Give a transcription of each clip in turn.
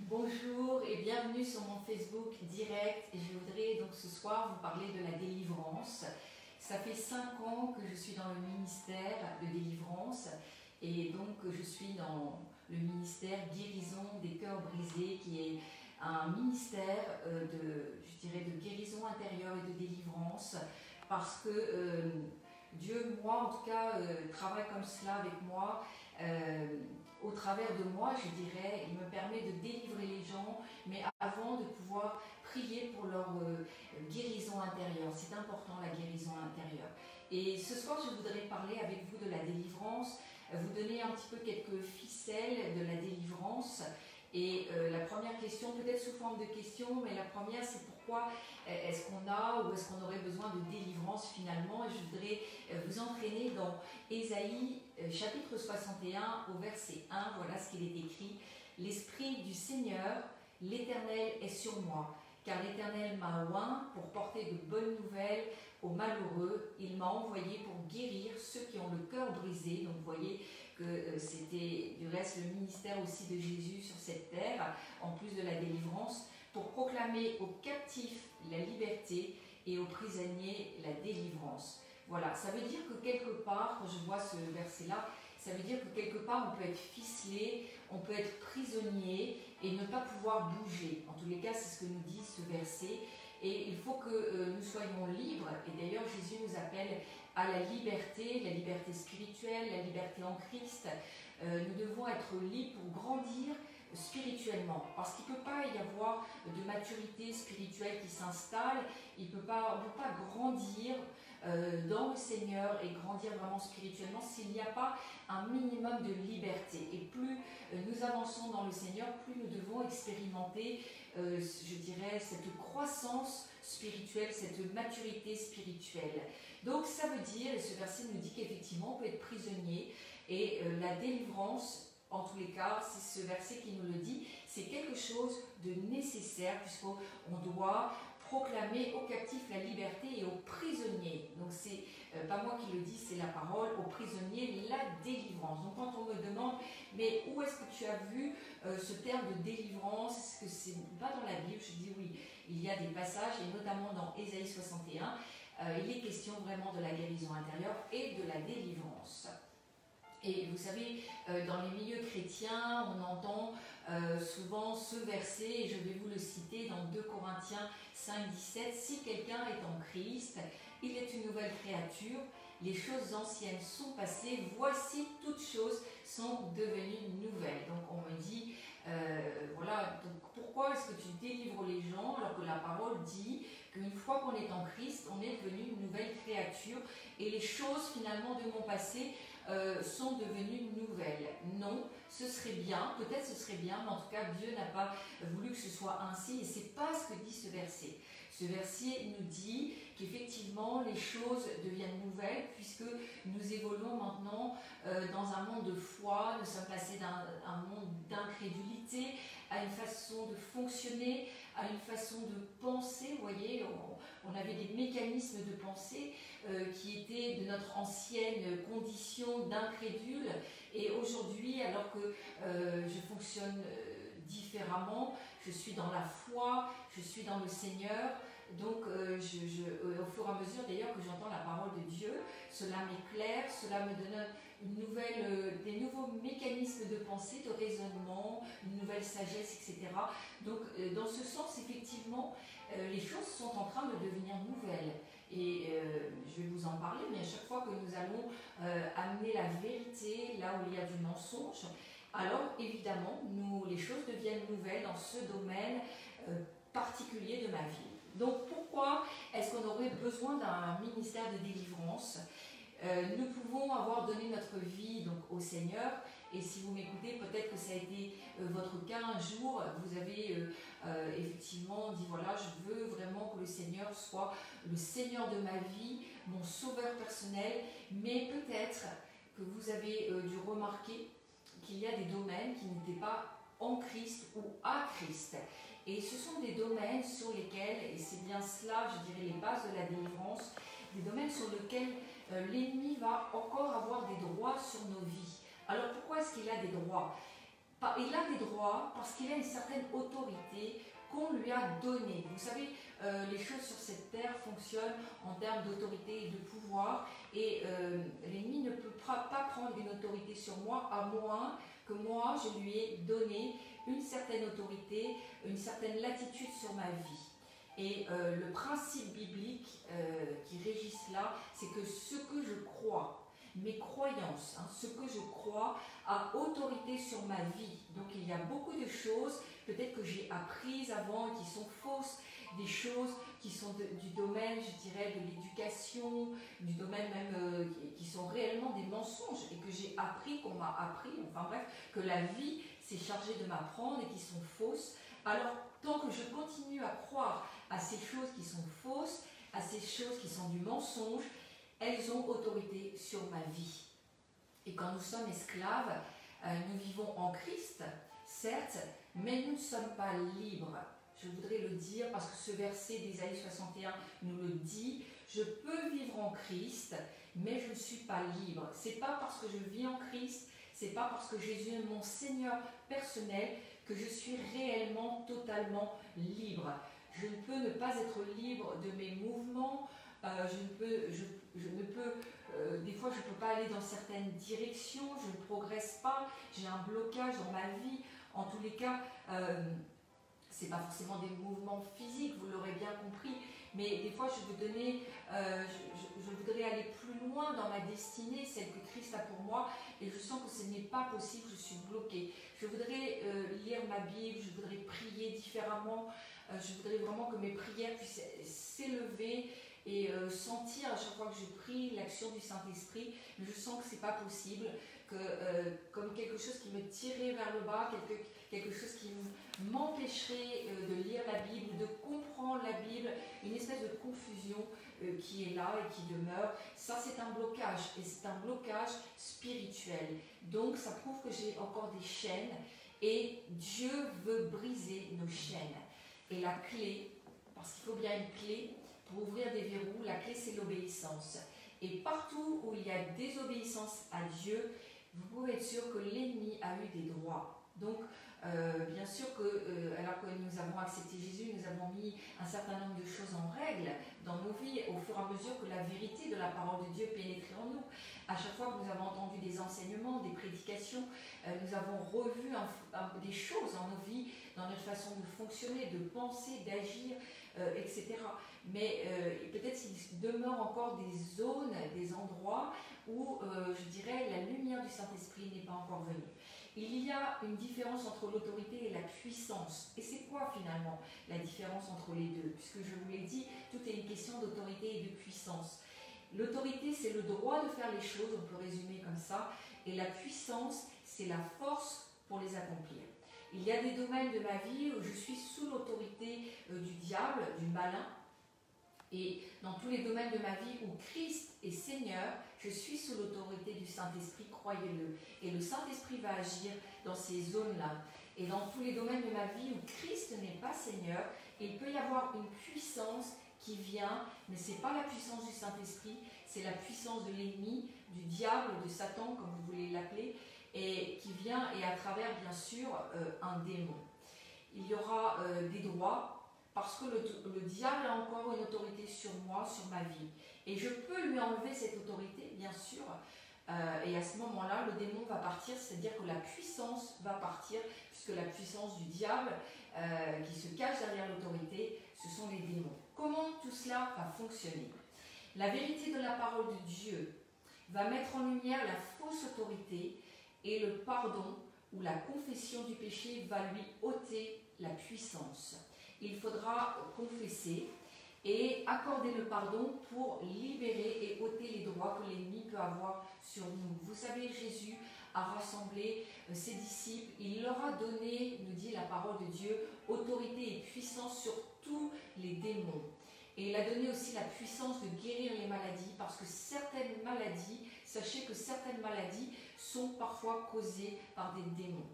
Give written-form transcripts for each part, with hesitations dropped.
Bonjour et bienvenue sur mon Facebook direct. Et je voudrais donc ce soir vous parler de la délivrance. Ça fait 5 ans que je suis dans le ministère de délivrance et donc je suis dans le ministère guérison des cœurs brisés, qui est un ministère de guérison intérieure et de délivrance, parce que Dieu, moi en tout cas, travaille comme cela avec moi. Au travers de moi, je dirais, il me permet de délivrer les gens, mais avant de pouvoir prier pour leur guérison intérieure. C'est important, la guérison intérieure. Et ce soir, je voudrais parler avec vous de la délivrance, vous donner un petit peu quelques ficelles de la délivrance. Et la première question, peut-être sous forme de question, mais la première, c'est pourquoi est-ce qu'on a ou est-ce qu'on aurait besoin de délivrance finalement. Et je voudrais vous entraîner dans Ésaïe chapitre 61 au verset 1. Voilà ce qu'il est écrit. L'Esprit du Seigneur, l'Éternel est sur moi, car l'Éternel m'a oint pour porter de bonnes nouvelles aux malheureux. Il m'a envoyé pour guérir ceux qui ont le cœur brisé. Donc vous voyez que c'était du reste le ministère aussi de Jésus sur cette terre, en plus de la délivrance, pour proclamer aux captifs la liberté et aux prisonniers la délivrance. Voilà, ça veut dire que quelque part, quand je vois ce verset-là, ça veut dire que quelque part on peut être ficelé, on peut être prisonnier et ne pas pouvoir bouger. En tous les cas, c'est ce que nous dit ce verset. Et il faut que nous soyons libres. Et d'ailleurs, Jésus nous appelle à la liberté spirituelle, la liberté en Christ. Nous devons être libres pour grandir spirituellement, parce qu'il ne peut pas y avoir de maturité spirituelle qui s'installe, on ne peut pas grandir dans le Seigneur et grandir vraiment spirituellement s'il n'y a pas un minimum de liberté. Et plus nous avançons dans le Seigneur, plus nous devons expérimenter, je dirais, cette croissance spirituelle, cette maturité spirituelle. Donc ça veut dire, et ce verset nous dit qu'effectivement on peut être prisonnier, et la délivrance, en tous les cas, c'est ce verset qui nous le dit, c'est quelque chose de nécessaire, puisqu'on doit proclamer aux captifs la liberté et aux prisonniers. Donc c'est pas moi qui le dis, c'est la parole, aux prisonniers la délivrance. Donc quand on me demande, mais où est-ce que tu as vu ce terme de délivrance, est-ce que c'est pas dans la Bible? Je dis oui, il y a des passages, et notamment dans Ésaïe 61, il est question vraiment de la guérison intérieure et de la délivrance. Et vous savez, dans les milieux chrétiens, on entend souvent ce verset, et je vais vous le citer dans 2 Corinthiens 5, 17. Si quelqu'un est en Christ, il est une nouvelle créature, les choses anciennes sont passées, voici toutes choses sont devenues nouvelles. Donc on me dit, voilà, donc pourquoi est-ce que tu délivres les gens alors que la parole dit qu'une fois qu'on est en Christ, on est devenu une nouvelle créature et les choses finalement de mon passé sont devenues nouvelles? Non, ce serait bien, peut-être ce serait bien, mais en tout cas Dieu n'a pas voulu que ce soit ainsi, et c'est pas ce que dit ce verset. Ce verset nous dit qu'effectivement les choses deviennent nouvelles, puisque nous évoluons maintenant dans un monde de foi, nous sommes passés d'un monde d'incrédulité à une façon de fonctionner, à une façon de penser. Vous voyez, on avait des mécanismes de pensée qui étaient de notre ancienne condition d'incrédule, et aujourd'hui, alors que je fonctionne différemment, je suis dans la foi, je suis dans le Seigneur, donc au fur et à mesure d'ailleurs que j'entends la parole de Dieu, cela m'éclaire, cela me donne des nouveaux mécanismes de pensée, de raisonnement, une nouvelle sagesse, etc. Donc dans ce sens, effectivement, les choses sont en train de devenir nouvelles. Et je vais vous en parler, mais à chaque fois que nous allons amener la vérité là où il y a du mensonge, alors évidemment, les choses deviennent nouvelles dans ce domaine particulier de ma vie. Donc pourquoi est-ce qu'on aurait besoin d'un ministère de délivrance? Nous pouvons avoir donné notre vie donc, au Seigneur, et si vous m'écoutez, peut-être que ça a été votre cas un jour, vous avez effectivement dit voilà, je veux vraiment que le Seigneur soit le Seigneur de ma vie, mon sauveur personnel, mais peut-être que vous avez dû remarquer qu'il y a des domaines qui n'étaient pas en Christ ou à Christ. Et ce sont des domaines sur lesquels, et c'est bien cela, je dirais, les bases de la délivrance, des domaines sur lesquels l'ennemi va encore avoir des droits sur nos vies. Alors pourquoi est-ce qu'il a des droits? Il a des droits parce qu'il a une certaine autorité qu'on lui a donnée. Vous savez, les choses sur cette terre fonctionnent en termes d'autorité et de pouvoir, et l'ennemi ne peut pas prendre une autorité sur moi à moins que moi je lui ai donné une certaine autorité, une certaine latitude sur ma vie. Et le principe biblique qui régit cela, c'est que ce que je crois, mes croyances, ce que je crois a autorité sur ma vie. Donc il y a beaucoup de choses peut-être que j'ai apprises avant qui sont fausses, des choses qui sont du domaine, je dirais, de l'éducation, du domaine même qui sont réellement des mensonges et que j'ai appris, qu'on m'a appris, enfin bref, que la vie s'est chargée de m'apprendre et qui sont fausses. Alors tant que je continue à croire à ces choses qui sont fausses, à ces choses qui sont du mensonge, elles ont autorité sur ma vie. Et quand nous sommes esclaves, nous vivons en Christ, certes, mais nous ne sommes pas libres. Je voudrais le dire parce que ce verset d'Ésaïe 61 nous le dit. Je peux vivre en Christ, mais je ne suis pas libre. C'est pas parce que je vis en Christ, c'est pas parce que Jésus est mon Seigneur personnel que je suis réellement, totalement libre. Je ne peux ne pas être libre de mes mouvements. Des fois je ne peux pas aller dans certaines directions, je ne progresse pas, j'ai un blocage dans ma vie. En tous les cas, ce n'est pas forcément des mouvements physiques, vous l'aurez bien compris, mais des fois je voudrais aller plus loin dans ma destinée, celle que Christ a pour moi, et je sens que ce n'est pas possible, je suis bloquée. Je voudrais lire ma Bible, je voudrais prier différemment, je voudrais vraiment que mes prières puissent s'élever et sentir à chaque fois que je prie l'action du Saint-Esprit, mais je sens que ce n'est pas possible, que comme quelque chose qui me tirait vers le bas, quelque chose qui m'empêcherait de lire la Bible, de comprendre la Bible, une espèce de confusion qui est là et qui demeure. Ça, c'est un blocage, et c'est un blocage spirituel. Donc ça prouve que j'ai encore des chaînes, et Dieu veut briser nos chaînes. Et la clé, parce qu'il faut bien une clé pour ouvrir des verrous, la clé c'est l'obéissance. Et partout où il y a désobéissance à Dieu, vous pouvez être sûr que l'ennemi a eu des droits. Donc, bien sûr que, alors que nous avons accepté Jésus, nous avons mis un certain nombre de choses en règle dans nos vies au fur et à mesure que la vérité de la parole de Dieu pénétrait en nous. À chaque fois que nous avons entendu des enseignements, des prédications, nous avons revu des choses en nos vies, dans notre façon de fonctionner, de penser, d'agir, etc. Mais peut-être qu'il demeure encore des zones, des endroits où, je dirais, la lumière du Saint-Esprit n'est pas encore venue. Il y a une différence entre l'autorité et la puissance. Et c'est quoi finalement la différence entre les deux? Puisque je vous l'ai dit, tout est une question d'autorité et de puissance. L'autorité, c'est le droit de faire les choses, on peut résumer comme ça, et la puissance, c'est la force pour les accomplir. Il y a des domaines de ma vie où je suis sous l'autorité du diable, du malin, et dans tous les domaines de ma vie où Christ est Seigneur, je suis sous l'autorité du Saint-Esprit, croyez-le. Et le Saint-Esprit va agir dans ces zones-là. Et dans tous les domaines de ma vie où Christ n'est pas Seigneur, il peut y avoir une puissance qui vient, mais ce n'est pas la puissance du Saint-Esprit, c'est la puissance de l'ennemi, du diable, de Satan, comme vous voulez l'appeler, et qui vient, et à travers, bien sûr, un démon. Il y aura des droits, parce que le diable a encore une autorité sur moi, sur ma vie. Et je peux lui enlever cette autorité, bien sûr, et à ce moment-là, le démon va partir, c'est-à-dire que la puissance va partir, puisque la puissance du diable, qui se cache derrière l'autorité, ce sont les démons. Comment tout cela va fonctionner? La vérité de la parole de Dieu va mettre en lumière la fausse autorité, et le pardon ou la confession du péché va lui ôter la puissance. Il faudra confesser et accorder le pardon pour libérer et ôter les droits que l'ennemi peut avoir sur nous. Vous savez, Jésus a rassemblé ses disciples, il leur a donné, nous dit la parole de Dieu, autorité et puissance sur tous les démons. Et il a donné aussi la puissance de guérir les maladies, parce que certaines maladies, sachez que certaines maladies sont parfois causées par des démons.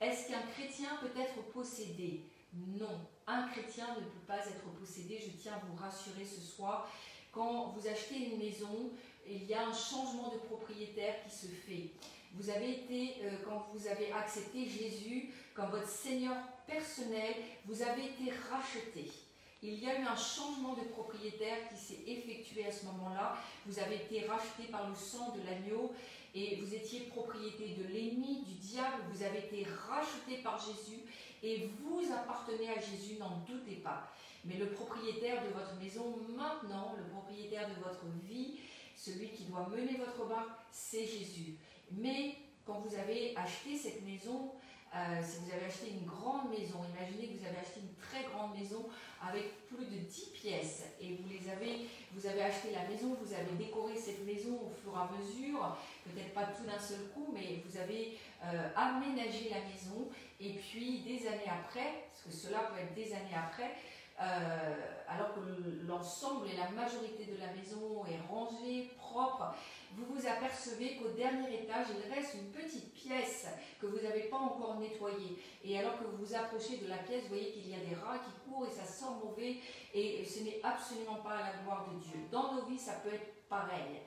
Est-ce qu'un chrétien peut être possédé? Non, un chrétien ne peut pas être possédé, je tiens à vous rassurer ce soir. Quand vous achetez une maison, il y a un changement de propriétaire qui se fait. Vous avez été, quand vous avez accepté Jésus comme votre Seigneur personnel, vous avez été racheté. Il y a eu un changement de propriétaire qui s'est effectué à ce moment-là. Vous avez été racheté par le sang de l'agneau et vous étiez propriété de l'ennemi, du diable. Vous avez été racheté par Jésus et vous appartenez à Jésus, n'en doutez pas. Mais le propriétaire de votre maison maintenant, le propriétaire de votre vie, celui qui doit mener votre barque, c'est Jésus. Mais quand vous avez acheté cette maison, si vous avez acheté une grande maison, imaginez que vous avez acheté une très grande maison avec plus de 10 pièces et vous avez acheté la maison, vous avez décoré cette maison au fur et à mesure, peut-être pas tout d'un seul coup, mais vous avez aménagé la maison et puis des années après, parce que cela peut être des années après, alors que l'ensemble et la majorité de la maison est rangée, propre, vous vous apercevez qu'au dernier étage, il reste une petite pièce que vous n'avez pas encore nettoyée. Et alors que vous vous approchez de la pièce, vous voyez qu'il y a des rats qui courent et ça sent mauvais et ce n'est absolument pas à la gloire de Dieu. Dans nos vies, ça peut être pareil.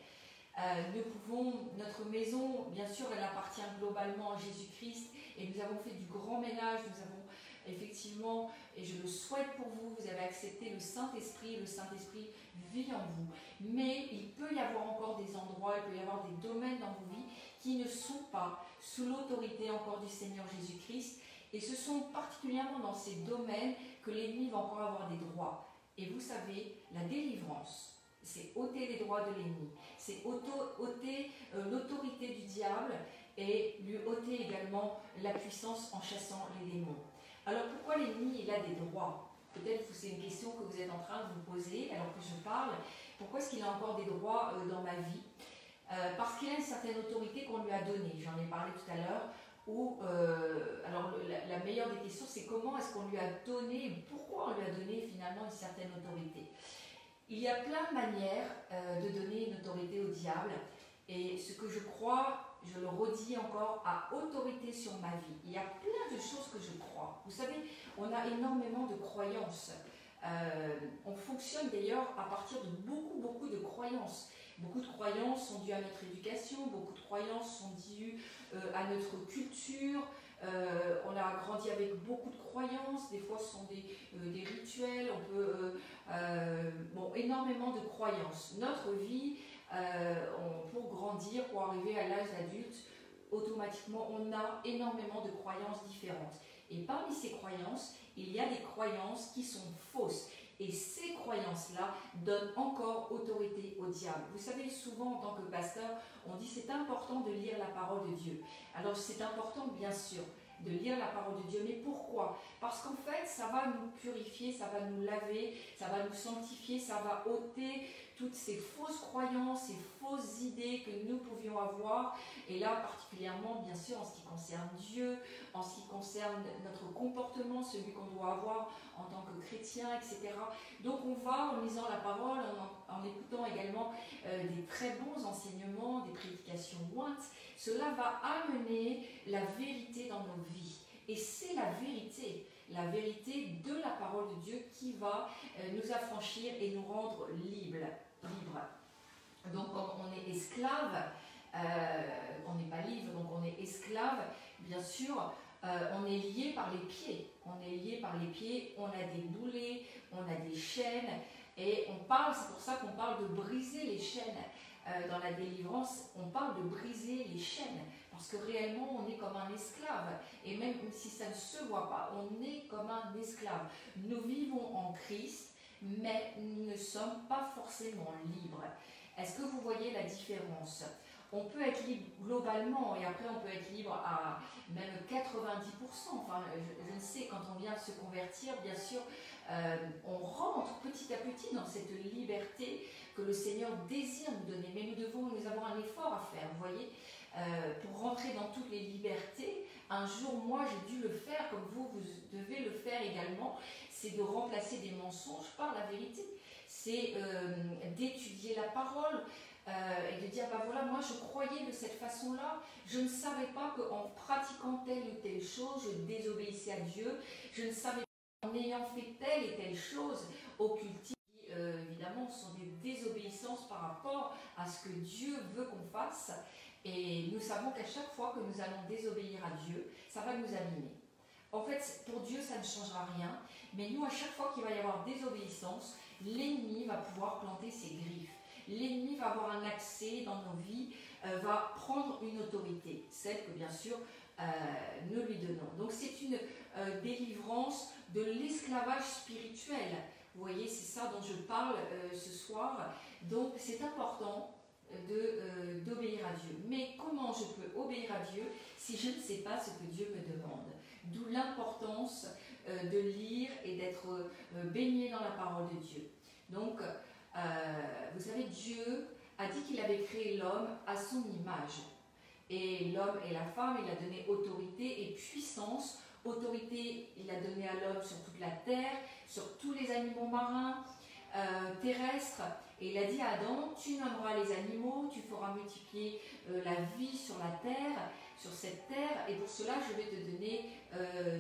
Notre maison, bien sûr, elle appartient globalement à Jésus-Christ et nous avons fait du grand ménage, nous avons effectivement, et je le souhaite pour vous, vous avez accepté le Saint-Esprit vit en vous. Mais il peut y avoir encore des endroits, il peut y avoir des domaines dans vos vies qui ne sont pas sous l'autorité encore du Seigneur Jésus-Christ. Et ce sont particulièrement dans ces domaines que l'ennemi va encore avoir des droits. Et vous savez, la délivrance, c'est ôter les droits de l'ennemi, c'est ôter l'autorité du diable et lui ôter également la puissance en chassant les démons. Alors pourquoi l'ennemi il a des droits? Peut-être que c'est une question que vous êtes en train de vous poser alors que je parle. Pourquoi est-ce qu'il a encore des droits dans ma vie? Parce qu'il a une certaine autorité qu'on lui a donnée. J'en ai parlé tout à l'heure. Alors la meilleure des questions, c'est comment est-ce qu'on lui a donné, et pourquoi on lui a donné finalement une certaine autorité. Il y a plein de manières de donner une autorité au diable. Et ce que je crois, je le redis encore, a autorité sur ma vie. Il y a plein de choses que je crois. Vous savez, on a énormément de croyances. On fonctionne d'ailleurs à partir de beaucoup de croyances. Beaucoup de croyances sont dues à notre éducation, beaucoup de croyances sont dues à notre culture. On a grandi avec beaucoup de croyances, des fois ce sont des rituels, énormément de croyances. Notre vie, pour grandir, pour arriver à l'âge adulte, automatiquement on a énormément de croyances différentes. Et parmi ces croyances, il y a des croyances qui sont fausses. Et ces croyances-là donnent encore autorité au diable. Vous savez, souvent en tant que pasteur, on dit c'est important de lire la parole de Dieu. Alors c'est important bien sûr de lire la parole de Dieu, mais pourquoi? Parce qu'en fait, ça va nous purifier, ça va nous laver, ça va nous sanctifier, ça va ôter toutes ces fausses croyances, ces fausses idées que nous pouvions avoir, et là particulièrement bien sûr en ce qui concerne Dieu, en ce qui concerne notre comportement, celui qu'on doit avoir en tant que chrétien, etc. Donc on va, en lisant la parole, en écoutant également des très bons enseignements, des prédications ointes, cela va amener la vérité dans nos vies. Et c'est la vérité de la parole de Dieu qui va nous affranchir et nous rendre libres. Donc quand on est esclave, on n'est pas libre, donc on est esclave, bien sûr, on est lié par les pieds. On est lié par les pieds, on a des boulets, on a des chaînes, et c'est pour ça qu'on parle de briser les chaînes. Dans la délivrance, on parle de briser les chaînes, parce que réellement on est comme un esclave, et même si ça ne se voit pas, on est comme un esclave. Nous vivons en Christ, mais nous ne sommes pas forcément libres. Est-ce que vous voyez la différence? On peut être libre globalement, et après on peut être libre à même 90%. Enfin, je ne sais, quand on vient se convertir, bien sûr, on rentre petit à petit dans cette liberté que le Seigneur désire nous donner. Mais nous avons un effort à faire, vous voyez, pour rentrer dans toutes les libertés. Un jour, moi, j'ai dû le faire, comme vous devez le faire également. C'est de remplacer des mensonges par la vérité. C'est d'étudier la parole, et de dire, voilà, moi je croyais de cette façon-là, je ne savais pas qu'en pratiquant telle ou telle chose, je désobéissais à Dieu, je ne savais pas qu'en ayant fait telle et telle chose, occultique, évidemment, ce sont des désobéissances par rapport à ce que Dieu veut qu'on fasse, Et nous savons qu'à chaque fois que nous allons désobéir à Dieu, ça va nous abîmer. En fait, pour Dieu, ça ne changera rien. Mais nous, à chaque fois qu'il va y avoir désobéissance, l'ennemi va pouvoir planter ses griffes. L'ennemi va avoir un accès dans nos vies, va prendre une autorité, celle que bien sûr nous lui donnons. Donc c'est une délivrance de l'esclavage spirituel. Vous voyez, c'est ça dont je parle ce soir. Donc c'est important d'obéir à Dieu. Mais comment je peux obéir à Dieu si je ne sais pas ce que Dieu me demande? D'où l'importance de lire et d'être baigné dans la parole de Dieu. Donc, vous savez, Dieu a dit qu'il avait créé l'homme à son image. Et l'homme et la femme, il a donné autorité et puissance. Autorité, il a donné à l'homme sur toute la terre, sur tous les animaux marins, terrestres. Et il a dit à Adam, tu nommeras les animaux, tu feras multiplier la vie sur la terre, sur cette terre. Et pour cela, je vais te donner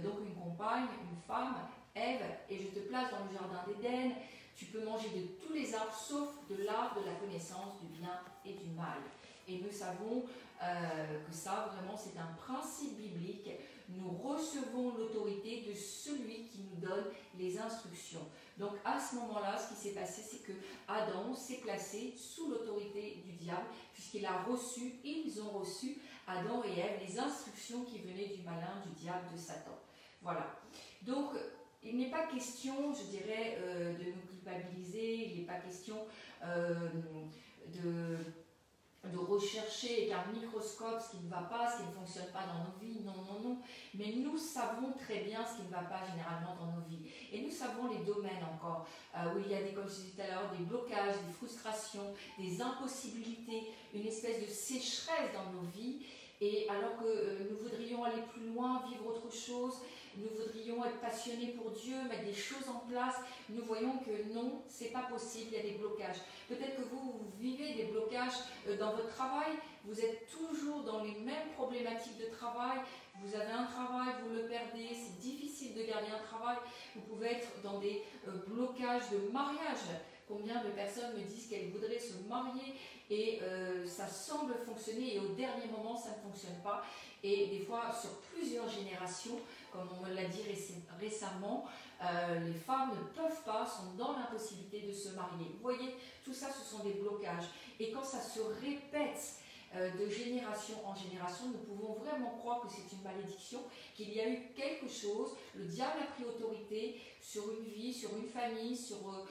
donc une compagne, une femme, Ève, et je te place dans le jardin d'Éden. Tu peux manger de tous les arbres, sauf de l'arbre de la connaissance du bien et du mal. Et nous savons que ça, vraiment, c'est un principe biblique. Nous recevons l'autorité de celui qui nous donne les instructions. Donc, à ce moment-là, ce qui s'est passé, c'est que Adam s'est placé sous l'autorité du diable, puisqu'il a reçu, ils ont reçu, Adam et Ève, les instructions qui venaient du malin, du diable, de Satan. Voilà. Donc, il n'est pas question, je dirais, de nous culpabiliser, il n'est pas question de rechercher avec un microscope ce qui ne va pas, ce qui ne fonctionne pas dans nos vies, non, non, non. Mais nous savons très bien ce qui ne va pas généralement dans nos vies. Et nous savons les domaines encore, où il y a des, comme je disais tout à l'heure, des blocages, des frustrations, des impossibilités, une espèce de sécheresse dans nos vies. Et alors que nous voudrions aller plus loin, vivre autre chose, nous voudrions être passionnés pour Dieu, mettre des choses en place, nous voyons que non, c'est pas possible, il y a des blocages. Peut-être que vous vivez des blocages dans votre travail, vous êtes toujours dans les mêmes problématiques de travail, vous avez un travail, vous le perdez, c'est difficile de garder un travail, vous pouvez être dans des blocages de mariage. Combien de personnes me disent qu'elles voudraient se marier et ça semble fonctionner et au dernier moment ça ne fonctionne pas. Et des fois sur plusieurs générations, comme on me l'a dit récemment, les femmes ne peuvent pas, sont dans l'impossibilité de se marier. Vous voyez, tout ça ce sont des blocages. Et quand ça se répète de génération en génération, nous pouvons vraiment croire que c'est une malédiction, qu'il y a eu quelque chose, le diable a pris autorité sur une vie, sur une famille, sur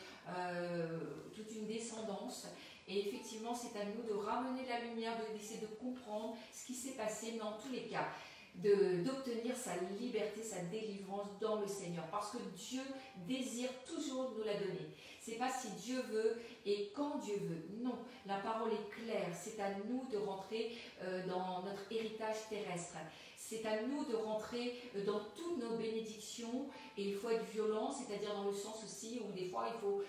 toute une descendance. Et effectivement, c'est à nous de ramener la lumière, d'essayer de comprendre ce qui s'est passé, mais en tous les cas, d'obtenir sa liberté, sa délivrance dans le Seigneur. Parce que Dieu désire toujours nous la donner. C'est pas si Dieu veut et quand Dieu veut. Non, la parole est claire. C'est à nous de rentrer dans notre héritage terrestre. C'est à nous de rentrer dans toutes nos bénédictions et il faut être violent, c'est-à-dire dans le sens aussi où des fois il faut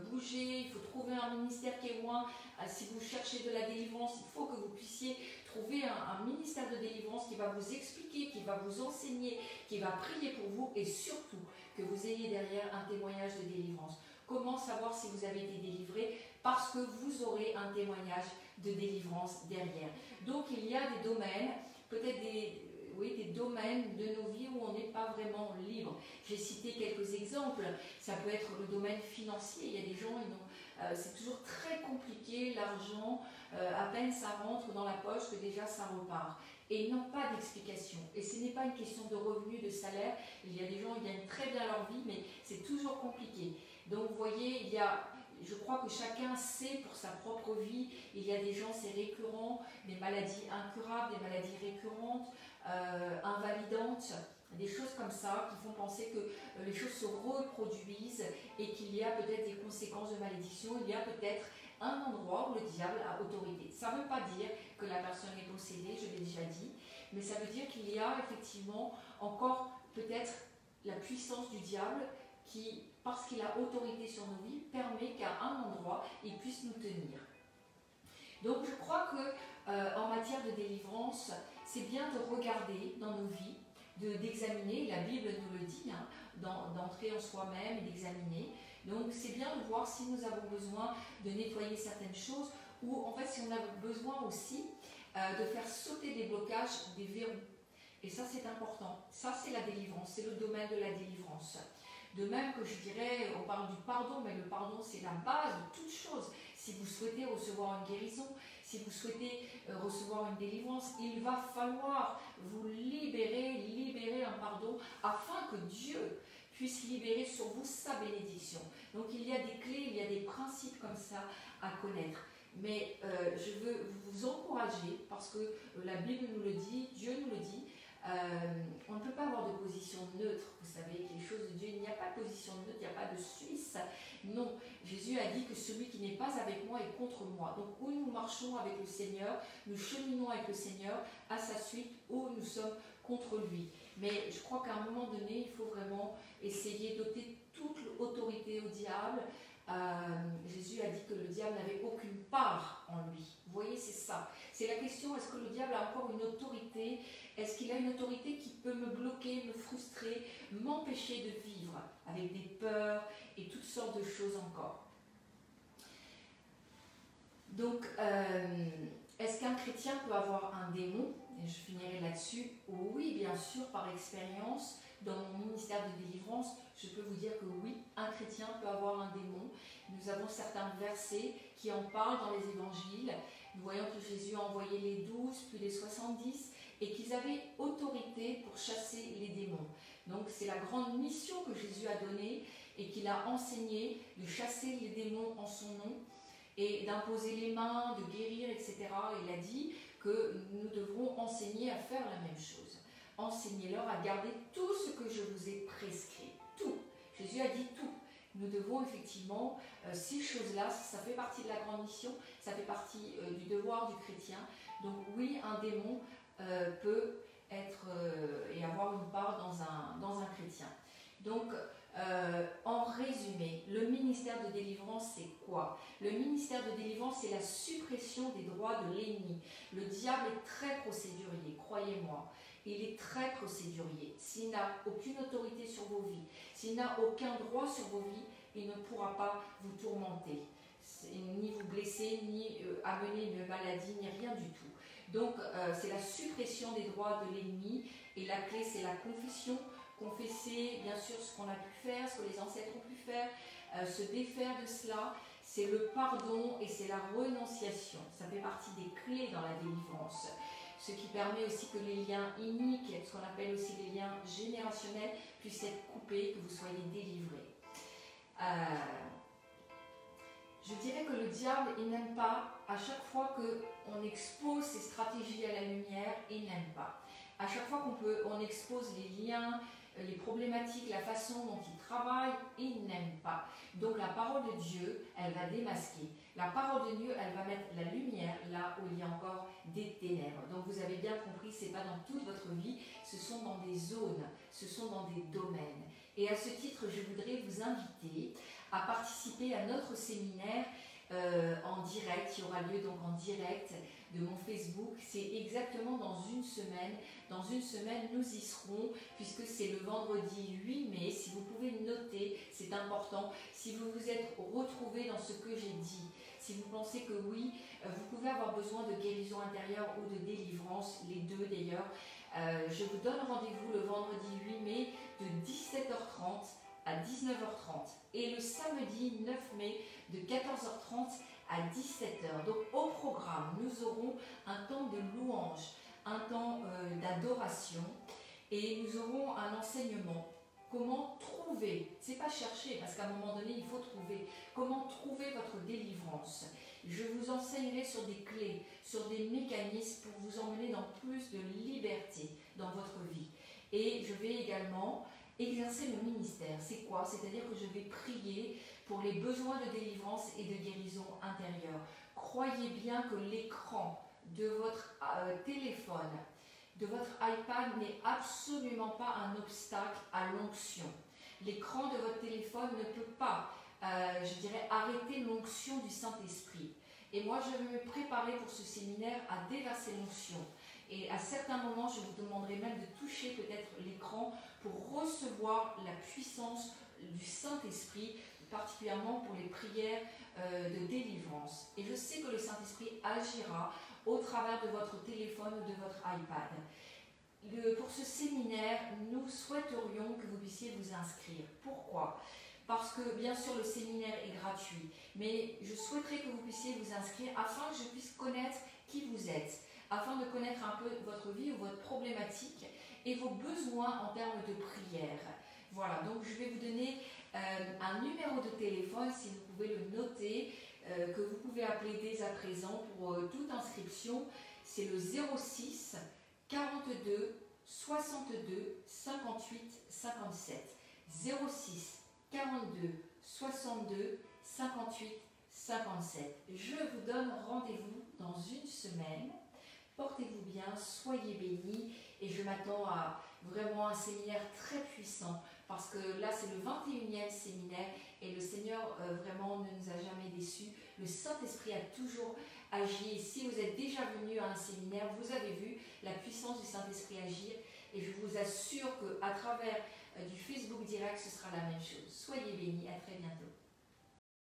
bouger, il faut trouver un ministère qui est loin. Si vous cherchez de la délivrance, il faut que vous puissiez trouver un ministère de délivrance qui va vous expliquer, qui va vous enseigner, qui va prier pour vous et surtout que vous ayez derrière un témoignage de délivrance. Comment savoir si vous avez été délivré? Parce que vous aurez un témoignage de délivrance derrière. Donc il y a des domaines, peut-être des domaines de nos vies où on n'est pas vraiment libre. J'ai cité quelques exemples. Ça peut être le domaine financier. Il y a des gens, c'est toujours très compliqué, l'argent, à peine ça rentre dans la poche que déjà ça repart. Et ils n'ont pas d'explication. Et ce n'est pas une question de revenus, de salaire. Il y a des gens qui gagnent très bien leur vie, mais c'est toujours compliqué. Donc vous voyez, je crois que chacun sait pour sa propre vie, il y a des gens, c'est récurrent, des maladies incurables, des maladies récurrentes, invalidantes, des choses comme ça qui font penser que les choses se reproduisent et qu'il y a peut-être des conséquences de malédiction, il y a peut-être un endroit où le diable a autorité. Ça ne veut pas dire que la personne est possédée, je l'ai déjà dit, mais ça veut dire qu'il y a effectivement encore peut-être la puissance du diable qui, parce qu'il a autorité sur nos vies, permet qu'à un endroit, il puisse nous tenir. Donc je crois qu'en matière de délivrance, c'est bien de regarder dans nos vies, d'examiner, la Bible nous le dit, hein, d'entrer en soi-même et d'examiner. Donc c'est bien de voir si nous avons besoin de nettoyer certaines choses ou en fait si on a besoin aussi de faire sauter des blocages, des verrous. Et ça, c'est important. Ça, c'est la délivrance, c'est le domaine de la délivrance. De même que je dirais, on parle du pardon, mais le pardon, c'est la base de toute chose. Si vous souhaitez recevoir une guérison, si vous souhaitez recevoir une délivrance, il va falloir vous libérer un pardon, afin que Dieu puisse libérer sur vous sa bénédiction. Donc il y a des clés, il y a des principes comme ça à connaître. Mais je veux vous encourager, parce que la Bible nous le dit, Dieu nous le dit, on ne peut pas avoir de position neutre. Vous savez, les choses de Dieu, il n'y a pas de position neutre, il n'y a pas de Suisse. Non, Jésus a dit que celui qui n'est pas avec moi est contre moi. Donc où nous marchons avec le Seigneur, nous cheminons avec le Seigneur à sa suite, où nous sommes contre lui. Mais je crois qu'à un moment donné, il faut vraiment essayer d'ôter toute l'autorité au diable. Jésus a dit que le diable n'avait aucune part en lui. Vous voyez, c'est ça. C'est la question, est-ce que le diable a encore une autorité? Est-ce qu'il a une autorité qui peut me bloquer, me frustrer, m'empêcher de vivre avec des peurs et toutes sortes de choses encore? Donc, est-ce qu'un chrétien peut avoir un démon? Et je finirai là-dessus. Oui, bien sûr, par expérience. Dans mon ministère de délivrance, je peux vous dire que oui, un chrétien peut avoir un démon. Nous avons certains versets qui en parlent dans les évangiles. Nous voyons que Jésus a envoyé les 12, puis les 70, et qu'ils avaient autorité pour chasser les démons. Donc c'est la grande mission que Jésus a donnée et qu'il a enseigné, de chasser les démons en son nom et d'imposer les mains, de guérir, etc. Il a dit que nous devrons enseigner à faire la même chose. Enseignez-leur à garder tout ce que je vous ai prescrit. Tout. Jésus a dit tout. Nous devons effectivement, ces choses-là, ça fait partie de la grande mission, ça fait partie du devoir du chrétien. Donc oui, un démon peut être et avoir une part dans un chrétien. Donc, en résumé, le ministère de délivrance, c'est quoi? Le ministère de délivrance, c'est la suppression des droits de l'ennemi. Le diable est très procédurier, croyez-moi. Il est très procédurier. S'il n'a aucune autorité sur vos vies, s'il n'a aucun droit sur vos vies, il ne pourra pas vous tourmenter, ni vous blesser, ni amener une maladie, ni rien du tout. Donc, c'est la suppression des droits de l'ennemi. Et la clé, c'est la confession. Confesser, bien sûr, ce qu'on a pu faire, ce que les ancêtres ont pu faire, se défaire de cela. C'est le pardon et c'est la renonciation. Ça fait partie des clés dans la délivrance. Ce qui permet aussi que les liens iniques, ce qu'on appelle aussi les liens générationnels, puissent être coupés, que vous soyez délivrés. Je dirais que le diable, il n'aime pas, à chaque fois qu'on expose ses stratégies à la lumière, il n'aime pas. À chaque fois qu'on expose les liens, les problématiques, la façon dont il travaille, il n'aime pas. Donc la parole de Dieu, elle va démasquer. La parole de Dieu, elle va mettre la lumière là où il y a encore des ténèbres. Donc vous avez bien compris, ce n'est pas dans toute votre vie, ce sont dans des zones, ce sont dans des domaines. Et à ce titre, je voudrais vous inviter à participer à notre séminaire en direct, qui aura lieu donc en direct de mon Facebook. C'est exactement dans une semaine. Dans une semaine, nous y serons, puisque c'est le vendredi 8 mai. Si vous pouvez noter, c'est important. Si vous vous êtes retrouvés dans ce que j'ai dit, si vous pensez que oui, vous pouvez avoir besoin de guérison intérieure ou de délivrance, les deux d'ailleurs, je vous donne rendez-vous le vendredi 8 mai de 17h30 à 19h30 et le samedi 9 mai de 14h30 à 17h. Donc au programme, nous aurons un temps de louange, un temps d'adoration et nous aurons un enseignement. Comment trouver, c'est pas chercher parce qu'à un moment donné il faut trouver, comment trouver votre délivrance. Je vous enseignerai sur des clés, sur des mécanismes pour vous emmener dans plus de liberté dans votre vie. Et je vais également exercer le ministère. C'est quoi? C'est-à-dire que je vais prier pour les besoins de délivrance et de guérison intérieure. Croyez bien que l'écran de votre téléphone, de votre iPad n'est absolument pas un obstacle à l'onction. L'écran de votre téléphone ne peut pas, je dirais, arrêter l'onction du Saint-Esprit. Et moi, je vais me préparer pour ce séminaire à déverser l'onction. Et à certains moments, je vous demanderai même de toucher peut-être l'écran pour recevoir la puissance du Saint-Esprit, particulièrement pour les prières de délivrance. Et je sais que le Saint-Esprit agira au travers de votre téléphone ou de votre iPad. Pour ce séminaire, nous souhaiterions que vous puissiez vous inscrire. Pourquoi? Parce que bien sûr le séminaire est gratuit, mais je souhaiterais que vous puissiez vous inscrire afin que je puisse connaître qui vous êtes, afin de connaître un peu votre vie ou votre problématique et vos besoins en termes de prière. Voilà, donc je vais vous donner un numéro de téléphone, si vous pouvez le noter, que vous pouvez appeler dès à présent pour toute inscription. C'est le 06 42 62 58 57. 06 42 62 58 57. Je vous donne rendez-vous dans une semaine. Portez-vous bien, soyez bénis et je m'attends à vraiment un séminaire très puissant parce que là c'est le 21e séminaire et le Seigneur vraiment ne nous a jamais déçus. Le Saint-Esprit a toujours agi et si vous êtes déjà venu à un séminaire, vous avez vu la puissance du Saint-Esprit agir et je vous assure qu'à travers du Facebook direct, ce sera la même chose. Soyez bénis, à très bientôt.